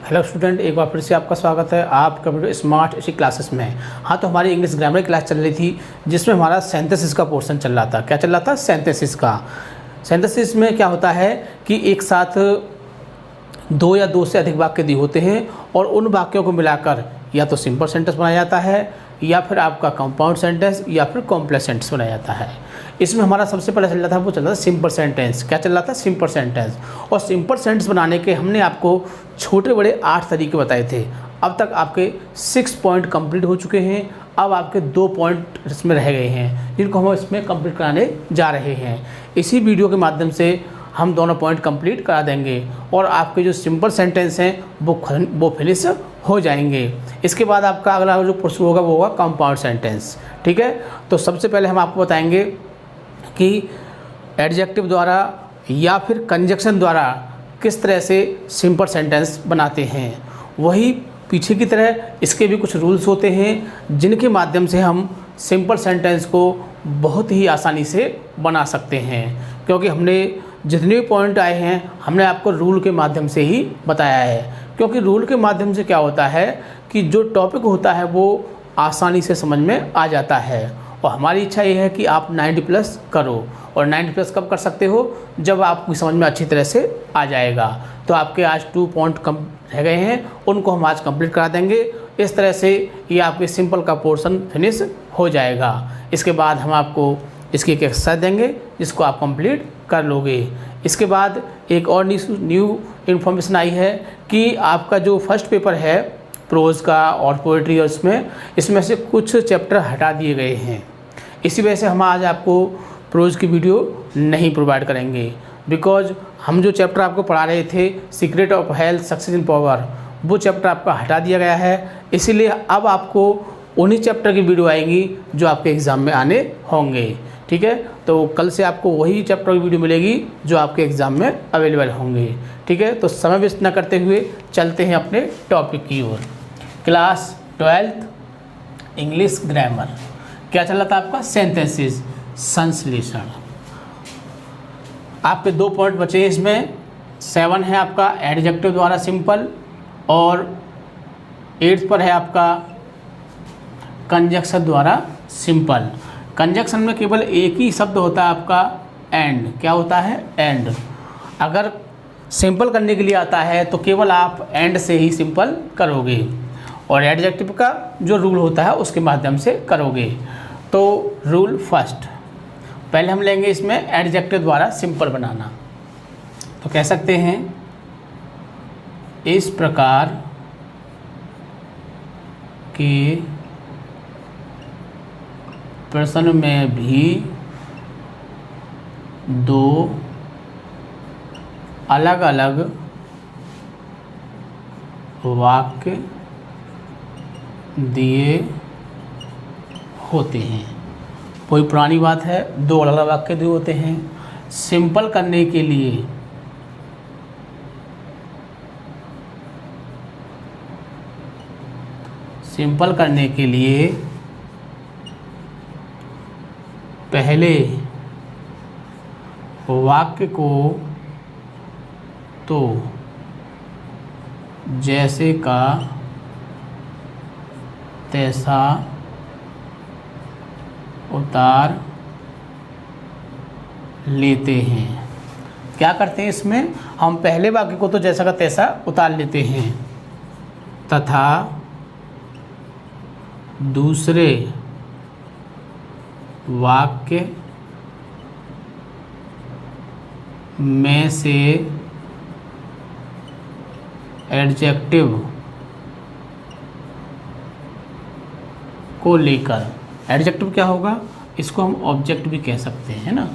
Hello student, एक बार फिर से आपका स्वागत है। आप कंप्यूटर स्मार्ट इसी क्लासेस में। हाँ, तो हमारी इंग्लिश ग्रामर क्लास चल रही थी जिसमें हमारा सिंथेसिस का पोर्शन चल रहा था। क्या चल रहा था? सिंथेसिस का। सिंथेसिस में क्या होता है कि एक साथ दो या दो से अधिक वाक्य दिए होते हैं और उन वाक्यों को मिलाकर या तो सिंपल सेंटेंस बनाया जाता है या फिर आपका कंपाउंड सेंटेंस या फिर कॉम्प्लेक्स सेंटेंस बनाया जाता है। इसमें हमारा सबसे पहले चल रहा था, वो चल रहा था सिंपल सेंटेंस। क्या चल रहा था? Simple sentence. और सिंपल सेंटेंस बनाने के हमने आपको छोटे बड़े 8 तरीके बताए थे। अब तक आपके 6 पॉइंट कंप्लीट हो चुके हैं। अब आपके 2 पॉइंट इसमें रह गए हैं जिनको हम इसमें कंप्लीट कराने जा रहे हैं। इसी वीडियो के माध्यम से हम दोनों पॉइंट कंप्लीट करा देंगे और आपके जो सिंपल सेंटेंस हैं वो फिनिश हो जाएंगे। इसके बाद आपका अगला जो प्रश्न होगा वो होगा कंपाउंड सेंटेंस। ठीक है, तो सबसे पहले हम आपको बताएंगे कि एडजेक्टिव द्वारा या फिर कंजक्शन द्वारा किस तरह से सिंपल सेंटेंस बनाते हैं। वही पीछे की तरह इसके भी कुछ रूल्स होते हैं जिनके माध्यम से हम सिंपल सेंटेंस को बहुत ही आसानी से बना सकते हैं। क्योंकि हमने जितने भी पॉइंट आए हैं हमने आपको रूल के माध्यम से ही बताया है। क्योंकि रूल के माध्यम से क्या होता है कि जो टॉपिक होता है वो आसानी से समझ में आ जाता है। और हमारी इच्छा ये है कि आप 90+ करो। और 90+ कब कर सकते हो? जब आपकी समझ में अच्छी तरह से आ जाएगा। तो आपके आज 2 पॉइंट कम रह गए हैं, उनको हम आज कंप्लीट करा देंगे। इस तरह से ये आपके सिंपल का पोर्शन फिनिश हो जाएगा। इसके बाद हम आपको इसकी एक एक्सरसाइज देंगे जिसको आप कंप्लीट कर लोगे। इसके बाद एक और न्यू इन्फॉर्मेशन आई है कि आपका जो फर्स्ट पेपर है प्रोज का और पोएट्री और इसमें से कुछ चैप्टर हटा दिए गए हैं। इसी वजह से हम आज आपको प्रोज की वीडियो नहीं प्रोवाइड करेंगे। बिकॉज हम जो चैप्टर आपको पढ़ा रहे थे secret of health success in power, वो चैप्टर आपका हटा दिया गया है। इसीलिए अब आपको उन्हीं चैप्टर की वीडियो आएंगी जो आपके एग्ज़ाम में आने होंगे। ठीक है, तो कल से आपको वही चैप्टर की वीडियो मिलेगी जो आपके एग्ज़ाम में अवेलेबल होंगे। ठीक है, तो समय वेस्ट न करते हुए चलते हैं अपने टॉपिक की ओर। Class 12 English grammar. क्या चल रहा था आपका? सेंटेंसेस, संश्लेषण। आपके 2 पॉइंट बचे हैं इसमें। 7 है आपका एडजेक्टिव द्वारा सिंपल और 8 पर है आपका कंजक्शन द्वारा सिंपल। कंजक्शन में केवल एक ही शब्द होता है आपका एंड। क्या होता है? एंड। अगर सिंपल करने के लिए आता है तो केवल आप एंड से ही सिंपल करोगे और एडजेक्टिव का जो रूल होता है उसके माध्यम से करोगे। तो रूल फर्स्ट, पहले हम लेंगे इसमें एडजेक्टिव द्वारा सिंपल बनाना। तो कह सकते हैं इस प्रकार के प्रश्न में भी 2 अलग अलग वाक्य दिए होते हैं। कोई पुरानी बात है, 2 अलग अलग वाक्य दिए होते हैं। सिंपल करने के लिए पहले वाक्य को तो जैसे का तैसा उतार लेते हैं। क्या करते हैं इसमें? हम पहले वाक्य को तो जैसा का तैसा उतार लेते हैं तथा दूसरे वाक्य में से एडजेक्टिव को लेकर, एडजेक्टिव क्या होगा? इसको हम ऑब्जेक्ट भी कह सकते हैं ना।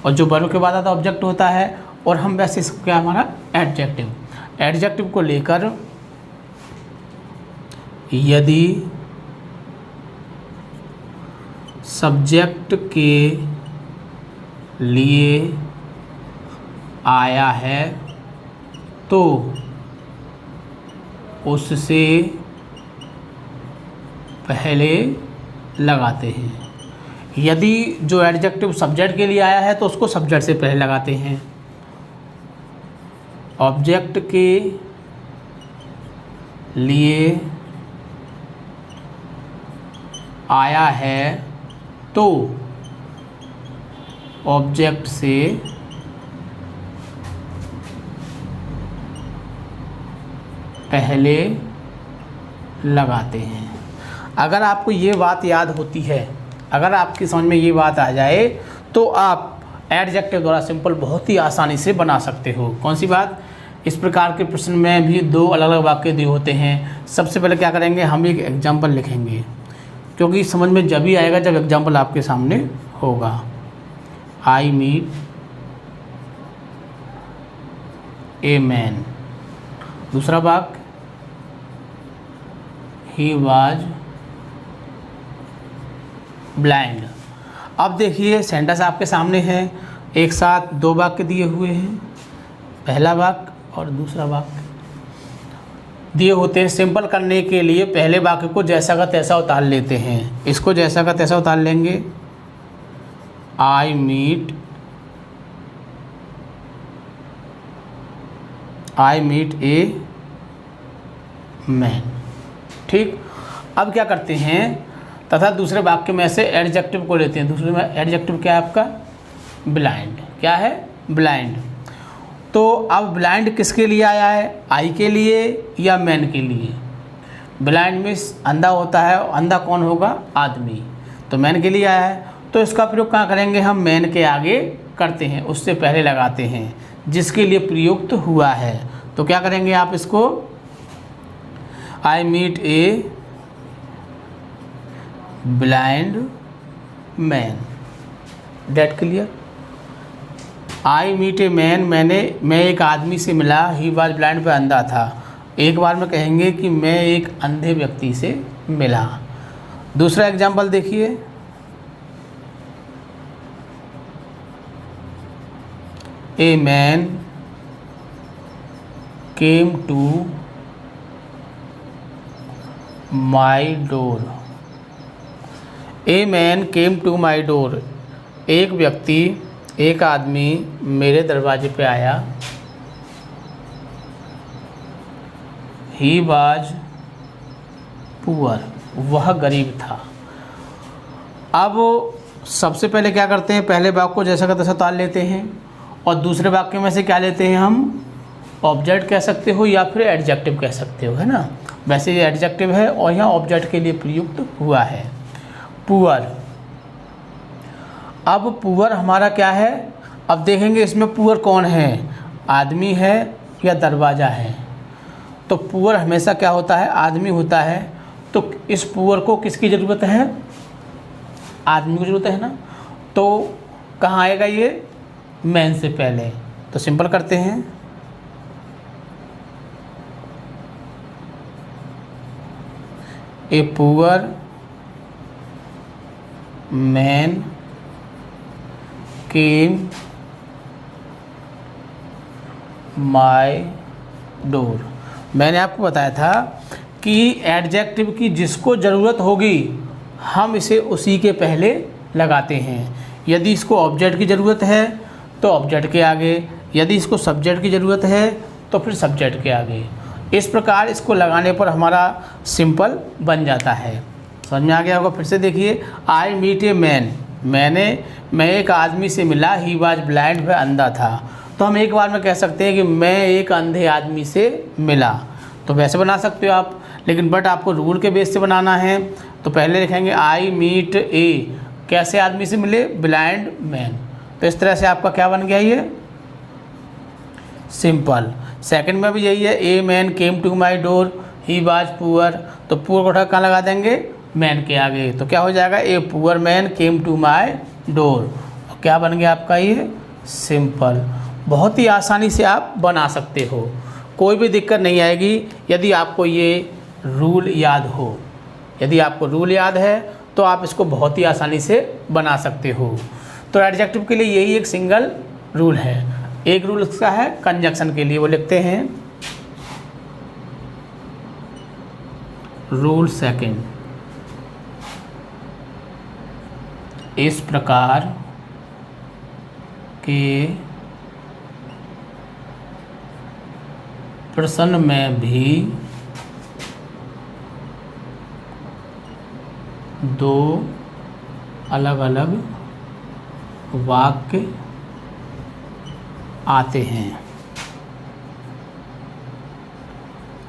और जो वर्ब के बाद आता है ऑब्जेक्ट होता है और हम वैसे इसको क्या हमारा एडजेक्टिव को लेकर यदि सब्जेक्ट के लिए आया है तो उससे पहले लगाते हैं। यदि जो एडजेक्टिव सब्जेक्ट के लिए आया है तो उसको सब्जेक्ट से पहले लगाते हैं। ऑब्जेक्ट के लिए आया है तो ऑब्जेक्ट से पहले लगाते हैं। अगर आपको ये बात याद होती है, अगर आपकी समझ में ये बात आ जाए तो आप एडजेक्टिव द्वारा सिंपल बहुत ही आसानी से बना सकते हो। कौन सी बात? इस प्रकार के प्रश्न में भी दो अलग अलग वाक्य दिए होते हैं। सबसे पहले क्या करेंगे, हम एक एग्जाम्पल लिखेंगे, क्योंकि समझ में जब ही आएगा जब एग्जाम्पल आपके सामने होगा। I meet a man. दूसरा वाक्य, ही वाज ब्लाइंड। अब देखिए सेंटेंस आपके सामने है, एक साथ दो वाक्य दिए हुए हैं, पहला वाक्य और दूसरा वाक्य दिए होते हैं। सिंपल करने के लिए पहले वाक्य को जैसा का तैसा उतार लेते हैं। इसको जैसा का तैसा उतार लेंगे। I meet a man. ठीक, अब क्या करते हैं, तथा दूसरे वाक्य में से एडजेक्टिव को लेते हैं। दूसरे में एडजेक्टिव क्या है आपका? ब्लाइंड। क्या है? ब्लाइंड। तो अब ब्लाइंड किसके लिए आया है? आई के लिए या मैन के लिए? ब्लाइंड मीन्स अंधा होता है, अंधा कौन होगा? आदमी। तो मैन के लिए आया है, तो इसका प्रयोग कहाँ करेंगे? हम मैन के आगे करते हैं, उससे पहले लगाते हैं, जिसके लिए प्रयुक्त हुआ है। तो क्या करेंगे आप इसको? I meet a blind man. That clear? I meet a man, मैं एक आदमी से मिला। ही वाज ब्लाइंड पे अंधा था। एक बार में कहेंगे कि मैं एक अंधे व्यक्ति से मिला। दूसरा एग्जाम्पल देखिए, a man came to my door. A man came to my door, एक व्यक्ति, एक आदमी मेरे दरवाजे पे आया। ही वाज पुअर, वह गरीब था। अब सबसे पहले क्या करते हैं, पहले वाक्य को जैसा का तैसा उतार लेते हैं, और दूसरे वाक्य में से क्या लेते हैं हम? ऑब्जेक्ट कह सकते हो या फिर एडजेक्टिव कह सकते हो, है ना। वैसे ये एडजेक्टिव है और यहाँ ऑब्जेक्ट के लिए प्रयुक्त हुआ है, पुअर। अब पुअर हमारा क्या है? अब देखेंगे इसमें पुअर कौन है, आदमी है या दरवाज़ा है। तो पुअर हमेशा क्या होता है? आदमी होता है। तो इस पुअर को किसकी ज़रूरत है? आदमी की ज़रूरत है ना। तो कहाँ आएगा ये? मैन से पहले। तो सिंपल करते हैं, ए poor man came my door. मैंने आपको बताया था कि एडजेक्टिव की जिसको ज़रूरत होगी हम इसे उसी के पहले लगाते हैं। यदि इसको ऑब्जेक्ट की ज़रूरत है तो ऑब्जेक्ट के आगे, यदि इसको सब्जेक्ट की ज़रूरत है तो फिर सब्जेक्ट के आगे। इस प्रकार इसको लगाने पर हमारा सिंपल बन जाता है। समझ में आ गया होगा? फिर से देखिए, आई मीट ए मैन, मैं एक आदमी से मिला। ही वाज ब्लाइंड, वह अंधा था। तो हम एक बार में कह सकते हैं कि मैं एक अंधे आदमी से मिला। तो वैसे बना सकते हो आप, लेकिन बट आपको रूल के बेस से बनाना है। तो पहले लिखेंगे आई मीट ए, कैसे आदमी से मिले? Blind man. तो इस तरह से आपका क्या बन गया ये? सिंपल। सेकंड में भी यही है, a man came to my door, he was poor. तो पुअर को उठा कहाँ लगा देंगे? मैन के आगे। तो क्या हो जाएगा? A poor man came to my door. क्या बन गया आपका ये? सिंपल। बहुत ही आसानी से आप बना सकते हो, कोई भी दिक्कत नहीं आएगी यदि आपको ये रूल याद हो। यदि आपको रूल याद है तो आप इसको बहुत ही आसानी से बना सकते हो। तो एडजेक्टिव के लिए यही एक सिंगल रूल है। एक रूल उसका है कंजक्शन के लिए, वो लिखते हैं रूल सेकंड। इस प्रकार के प्रश्न में भी दो अलग अलग वाक्य आते हैं।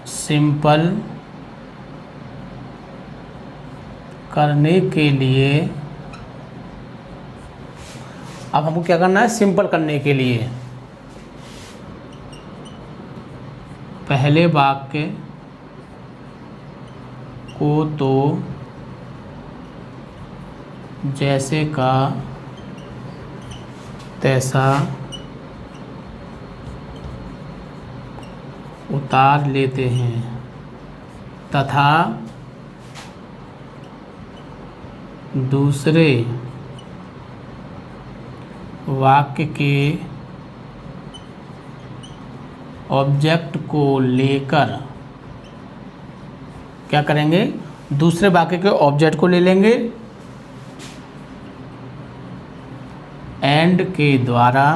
सिंपल करने के लिए, अब हमको क्या करना है, सिंपल करने के लिए पहले वाक्य को तो जैसे का तैसा उतार लेते हैं तथा दूसरे वाक्य के ऑब्जेक्ट को लेकर क्या करेंगे, दूसरे वाक्य के ऑब्जेक्ट को ले लेंगे, एंड के द्वारा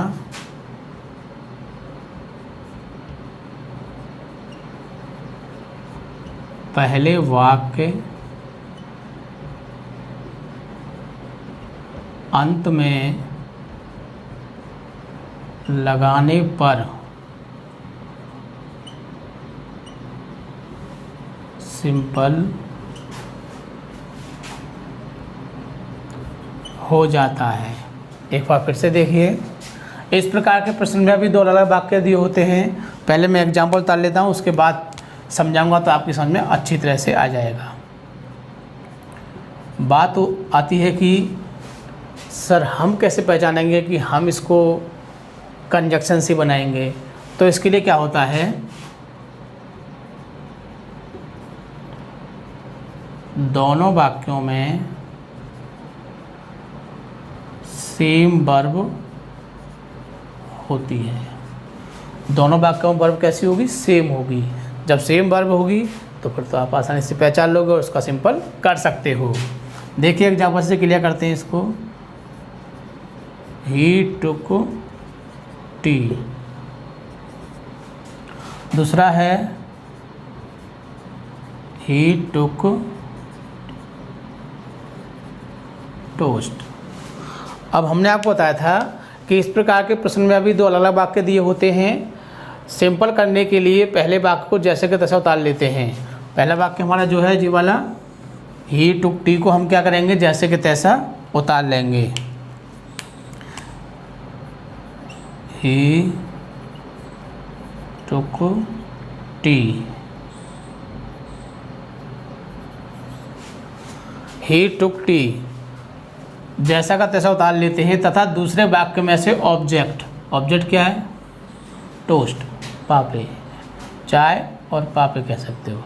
पहले वाक्य अंत में लगाने पर सिंपल हो जाता है। एक बार फिर से देखिए, इस प्रकार के प्रश्न में भी दो अलग अलग वाक्य दिए होते हैं। पहले मैं एग्जाम्पल उतार लेता हूँ, उसके बाद समझाऊंगा तो आपकी समझ में अच्छी तरह से आ जाएगा। बात आती है कि सर हम कैसे पहचानेंगे कि हम इसको कंजक्शन से बनाएंगे। तो इसके लिए क्या होता है, दोनों वाक्यों में सेम वर्ब होती है। दोनों वाक्यों में वर्ब कैसी होगी, सेम होगी। जब सेम वर्ब होगी तो फिर तो आप आसानी से पहचान लोगे और उसका सिंपल कर सकते हो। देखिए एग्जाम्पल से क्लियर करते हैं इसको। ही टुक टी, दूसरा है ही टुक टोस्ट। अब हमने आपको बताया था कि इस प्रकार के प्रश्न में अभी दो अलग अलग वाक्य दिए होते हैं। सिंपल करने के लिए पहले वाक्य को जैसे के तैसा उतार लेते हैं। पहला वाक्य हमारा जो है जी वाला, ही टुक टी को हम क्या करेंगे, जैसे के तैसा उतार लेंगे। ही टुक टी, ही टुक टी जैसा का तैसा उतार लेते हैं तथा दूसरे वाक्य में से ऑब्जेक्ट, ऑब्जेक्ट क्या है, टोस्ट, पापड़ी, चाय और पापड़ी कह सकते हो।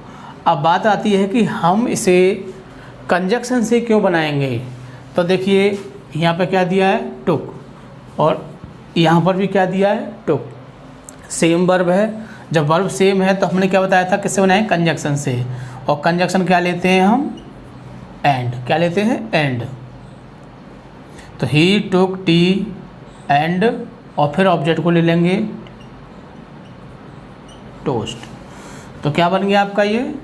अब बात आती है कि हम इसे कंजक्शन से क्यों बनाएंगे। तो देखिए यहाँ पे क्या दिया है, टुक, और यहाँ पर भी क्या दिया है, टुक। सेम वर्ब है, जब वर्ब सेम है तो हमने क्या बताया था, किससे बनाएं, कंजक्शन से। और कंजक्शन क्या लेते हैं हम, एंड, क्या लेते हैं, एंड। तो ही टुक टी एंड, और फिर ऑब्जेक्ट को ले लेंगे टोस्ट। तो क्या बन गया आपका ये,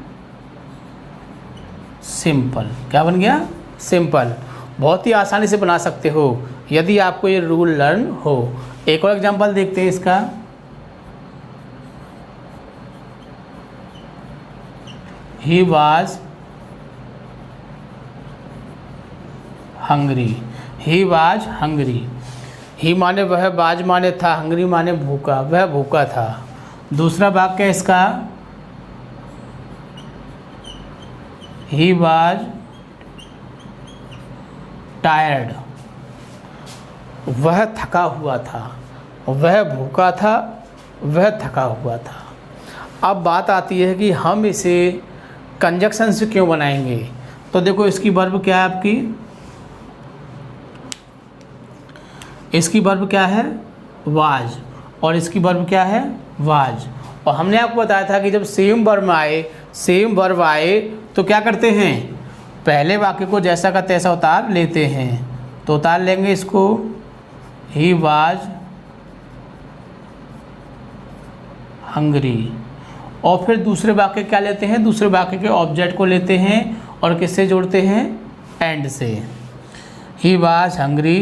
सिंपल। क्या बन गया, सिंपल। बहुत ही आसानी से बना सकते हो यदि आपको ये रूल लर्न हो। एक और एग्जांपल देखते हैं इसका। He was hungry, he was hungry. He माने वह, बाज माने था, हंग्री माने भूखा, वह भूखा था। दूसरा वाक्य है इसका, ही वाज टायर्ड, वह थका हुआ था, वह भूखा था, वह थका हुआ था। अब बात आती है कि हम इसे कंजक्शन से क्यों बनाएंगे। तो देखो इसकी वर्ब क्या है आपकी, इसकी वर्ब क्या है, वाज, और इसकी वर्ब क्या है, वाज। और हमने आपको बताया था कि जब सेम वर्ब आए, सेम वर्ब आए तो क्या करते हैं, पहले वाक्य को जैसा का तैसा उतार लेते हैं। तो उतार लेंगे इसको, ही वाज हंग्री, और फिर दूसरे वाक्य क्या लेते हैं, दूसरे वाक्य के ऑब्जेक्ट को लेते हैं और किससे जोड़ते हैं, एंड से। He was hungry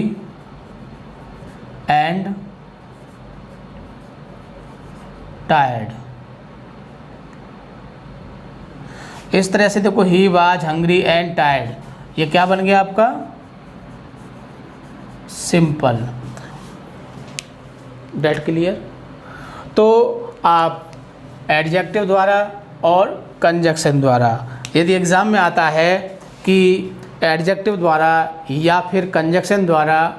and tired. इस तरह से देखो, he was hungry and tired, ये क्या बन गया आपका? सिंपल। That clear. तो आप एडजेक्टिव द्वारा और कंजक्शन द्वारा, यदि एग्ज़ाम में आता है कि एडजेक्टिव द्वारा या फिर कंजक्शन द्वारा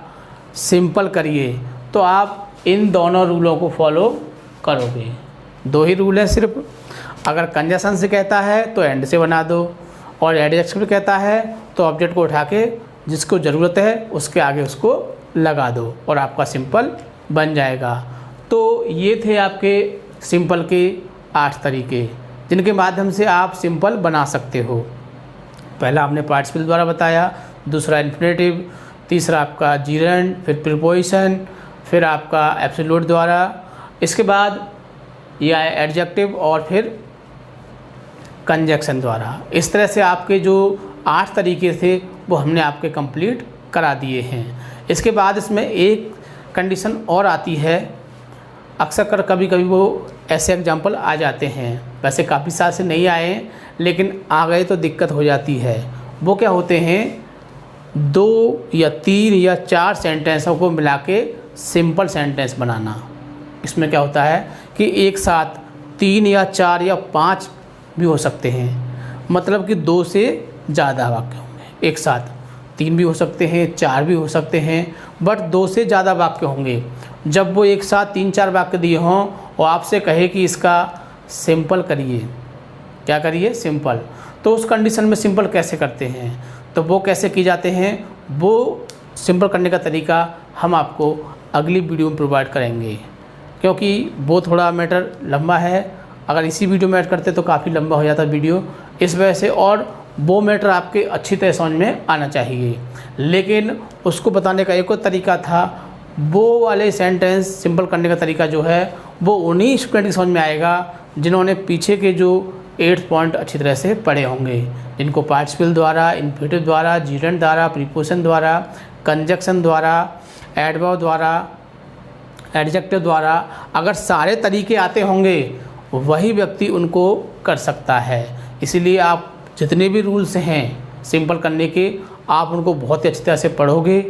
सिंपल करिए, तो आप इन दोनों रूलों को फॉलो करोगे। दो ही रूल है सिर्फ। अगर कंजक्शन से कहता है तो एंड से बना दो, और एडजेक्टिव कहता है तो ऑब्जेक्ट को उठा के जिसको ज़रूरत है उसके आगे उसको लगा दो और आपका सिंपल बन जाएगा। तो ये थे आपके सिंपल के 8 तरीके जिनके माध्यम से आप सिंपल बना सकते हो। पहला आपने पार्टिसिपल द्वारा बताया, दूसरा इन्फिनेटिव, तीसरा आपका जीरेंड, फिर प्रीपोजिशन, फिर आपका एब्सोल्यूट द्वारा, इसके बाद यह है एडजेक्टिव और फिर कंजक्शन द्वारा। इस तरह से आपके जो 8 तरीके थे वो हमने आपके कंप्लीट करा दिए हैं। इसके बाद इसमें एक कंडीशन और आती है, अक्सर कर कभी कभी वो ऐसे एग्जाम्पल आ जाते हैं, वैसे काफ़ी साल से नहीं आए लेकिन आ गए तो दिक्कत हो जाती है। वो क्या होते हैं, 2 या 3 या 4 सेंटेंसों को मिला के सिंपल सेंटेंस बनाना। इसमें क्या होता है कि एक साथ 3 या 4 या 5 भी हो सकते हैं, मतलब कि 2 से ज़्यादा वाक्य होंगे। एक साथ 3 भी हो सकते हैं, 4 भी हो सकते हैं, बट 2 से ज़्यादा वाक्य होंगे। जब वो एक साथ 3-4 वाक्य दिए हों और आपसे कहे कि इसका सिंपल करिए, क्या करिए? सिंपल। तो उस कंडीशन में सिंपल कैसे करते हैं, तो वो कैसे की जाते हैं, वो सिंपल करने का तरीका हम आपको अगली वीडियो में प्रोवाइड करेंगे, क्योंकि वो थोड़ा मैटर लंबा है। अगर इसी वीडियो में ऐड करते तो काफ़ी लंबा हो जाता वीडियो, इस वजह से, और वो मैटर आपके अच्छी तरह समझ में आना चाहिए। लेकिन उसको बताने का एक और तरीका था, वो वाले सेंटेंस सिंपल करने का तरीका जो है वो उन्हीं स्टूडेंट की समझ में आएगा जिन्होंने पीछे के जो 8 पॉइंट अच्छी तरह से पढ़े होंगे, जिनको पार्टिसिपल द्वारा, इन्फिनेटिव द्वारा, जीरेंड द्वारा, प्रीपोजिशन द्वारा, कंजक्शन द्वारा, एडवर्ब द्वारा, एडजेक्टिव द्वारा, अगर सारे तरीके आते होंगे वही व्यक्ति उनको कर सकता है। इसीलिए आप जितने भी रूल्स हैं सिंपल करने के, आप उनको बहुत ही अच्छी तरह से पढ़ोगे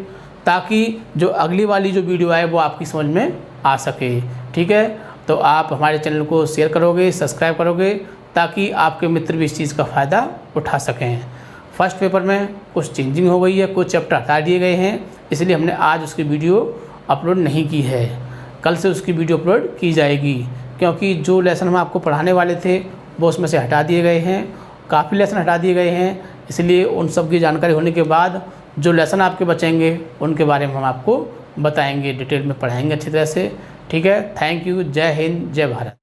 ताकि जो अगली वाली जो वीडियो आए वो आपकी समझ में आ सके। ठीक है, तो आप हमारे चैनल को शेयर करोगे, सब्सक्राइब करोगे, ताकि आपके मित्र भी इस चीज़ का फ़ायदा उठा सकें। फर्स्ट पेपर में कुछ चेंजिंग हो गई है, कुछ चैप्टर हटा दिए गए हैं, इसलिए हमने आज उसकी वीडियो अपलोड नहीं की है। कल से उसकी वीडियो अपलोड की जाएगी, क्योंकि जो लेसन हम आपको पढ़ाने वाले थे वो उसमें से हटा दिए गए हैं, काफ़ी लेसन हटा दिए गए हैं। इसलिए उन सब की जानकारी होने के बाद जो लेसन आपके बचेंगे उनके बारे में हम आपको बताएंगे, डिटेल में पढ़ाएंगे अच्छी तरह से। ठीक है, थैंक यू। जय हिंद, जय भारत।